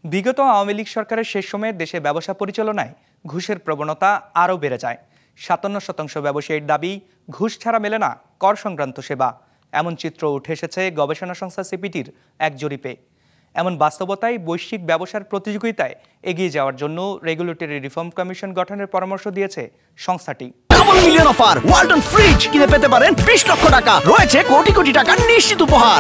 বিগত আওয়ামী লীগ সরকারের শেষ সময়ে দেশে ব্যবসা পরিচালনায় ঘুষের প্রবণতা আরও বেড়ে যায়। ৫৭% ব্যবসায়ীর দাবি, ঘুষ ছাড়া মেলে না কর সংক্রান্ত সেবা। এমন চিত্র উঠে এসেছে গবেষণা সংস্থা সিপিডির এক জরিপে। এমন বাস্তবতায় বৈশ্বিক ব্যবসার প্রতিযোগিতায় এগিয়ে যাওয়ার জন্য রেগুলেটরি রিফর্ম কমিশন গঠনের পরামর্শ দিয়েছে সংস্থাটি। Double million offer, Walton fridge কিনে পেতে পারেন ২০ লক্ষ টাকা, রয়েছে কোটি কোটি টাকার নিশ্চিত উপহার।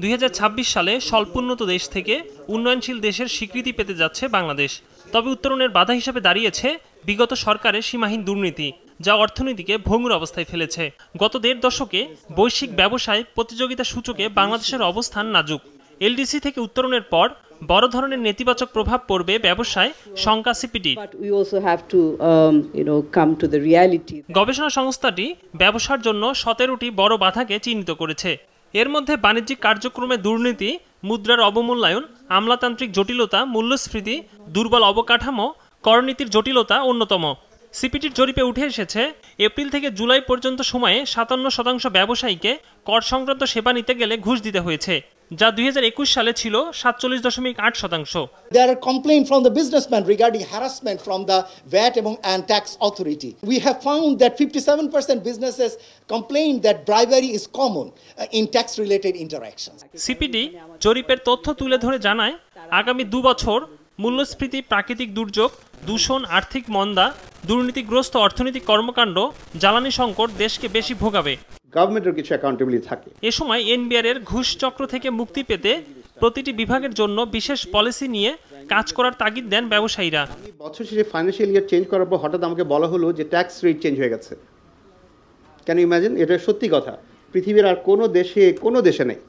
২০২৬ সালে স্বল্পোন্নত দেশ থেকে উন্নয়নশীল দেশের স্বীকৃতি পেতে যাচ্ছে বাংলাদেশ। তবে উত্তরণের বাধা হিসেবে দাঁড়িয়েছে বিগত সরকারের সীমাহীন দুর্নীতি, যা অর্থনীতিকে ভঙ্গুর অবস্থায় ফেলেছে। গত ১.৫ দশকে বৈশ্বিক ব্যবসায় প্রতিযোগিতা সূচকে বাংলাদেশের অবস্থান নাজুক। এলডিসি থেকে উত্তরণের পর বড় ধরনের নেতিবাচক প্রভাব পড়বে ব্যবসায়, শঙ্কা সিপিডি। গবেষণা সংস্থাটি ব্যবসার জন্য ১৭টি বড় বাধাকে চিহ্নিত করেছে। এর মধ্যে বাণিজ্যিক কার্যক্রমে দুর্নীতি, মুদ্রার অবমূল্যায়ন, আমলাতান্ত্রিক জটিলতা, মূল্যস্ফীতি, দুর্বল অবকাঠামো, করনীতির জটিলতা অন্যতম। সিপিডির জরিপে উঠে এসেছে, এপ্রিল থেকে জুলাই পর্যন্ত সময়ে ৫৭% ব্যবসায়ীকে কর সংক্রান্ত সেবা নিতে গেলে ঘুষ দিতে হয়েছে, যা ২০২১ সালে ছিল ৪৭.৮%। There are complaints from the businessmen regarding harassment from the VAT and tax authority. We have found that 57% businesses complain that bribery is common in tax-related interactions. CPD জরিপের তথ্য তুলে ধরে জানায়, আগামী ২ বছর মূল্যস্ফীতি, প্রাকৃতিক দুর্যোগ, দূষণ, আর্থিক মন্দা, দুর্নীতিগ্রস্ত অর্থনৈতিক কর্মকাণ্ড, জ্বালানি সংকট দেশকে বেশি ভোগাবে। গভর্নমেন্টের কিছু অ্যাকাউন্টেবিলিটি থাকে। এ সময় এনবিআর এর ঘুষ চক্র থেকে মুক্তি পেতে প্রতিটি বিভাগের জন্য বিশেষ পলিসি নিয়ে কাজ করার তাগিদ দেন ব্যবসায়ীরা। বছর শেষে ফাইন্যান্সিয়াল ইয়ার চেঞ্জ করার পর হঠাৎ আমাকে বলা হলো যে ট্যাক্স রেট চেঞ্জ হয়ে গেছে। Can you imagine? এটা সত্যি কথা, পৃথিবীর আর কোনো দেশে নেই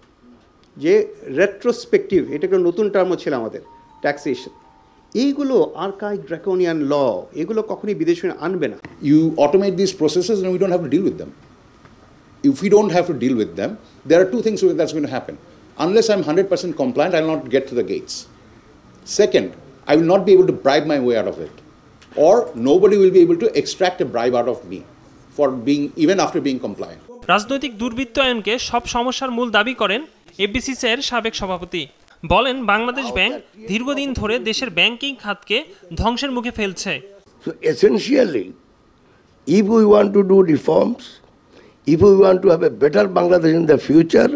যে রেট্রোস্পেক্টিভ, এটা একটা নতুন টার্মও ছিল আমাদের, ট্যাক্সেশন। এইগুলো আর্কাইক ড্রাকোনিয়ান ল, এগুলো কখনোই বিদেশে আনবে না। You automate these processes and we don't have to deal with them. If we don't have to deal with them, there are two things that's going to happen. Unless I'm 100% compliant, I will not get to the gates. Second, I will not be able to bribe my way out of it. Or nobody will be able to extract a bribe out of me for even after being compliant. রাজনৈতিক দুর্বৃত্তায়নকে সব সমস্যার মূল দাবি করেন FBCC এর সাবেক সভাপতি। বলেন, বাংলাদেশ ব্যাংক দীর্ঘদিন ধরে দেশের ব্যাংকিং খাতকে ধ্বংসের মুখে ফেলছে। So essentially, if we want to do reforms, if we want to have a better Bangladesh in the future,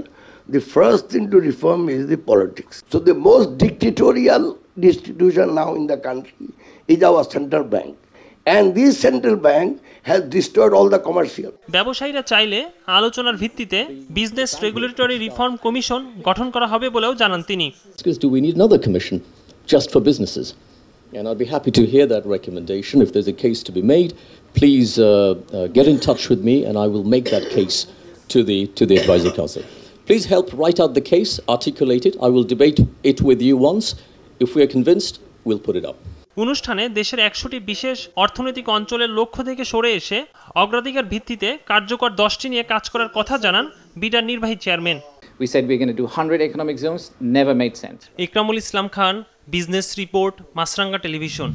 the first thing to reform is the politics. So the most dictatorial institution now in the country is our central bank. And this central bank has destroyed all the commercial. ব্যবসায়ীরা চাইলে আলোচনার ভিত্তিতে business regulatory reform commission গঠন করা হবে বলেও জানান তিনি। Do we need another commission just for businesses? And I'd be happy to hear that recommendation. If there's a case to be made, please get in touch with me and I will make that case to the advisory council. Please help write out the case, articulate it. I will debate it with you once. If we are convinced, we'll put it up. অনুষ্ঠানে দেশের ১০০টি বিশেষ অর্থনৈতিক অঞ্চলের লক্ষ্য থেকে সরে এসে অগ্রাধিকার ভিত্তিতে কার্যকর 10টি নিয়ে কাজ করার কথা জানান বিডার নির্বাহী chairman. We said we're going to do 100 economic zones, never made sense. Ikramul Islam Khan, business report, Maasranga television.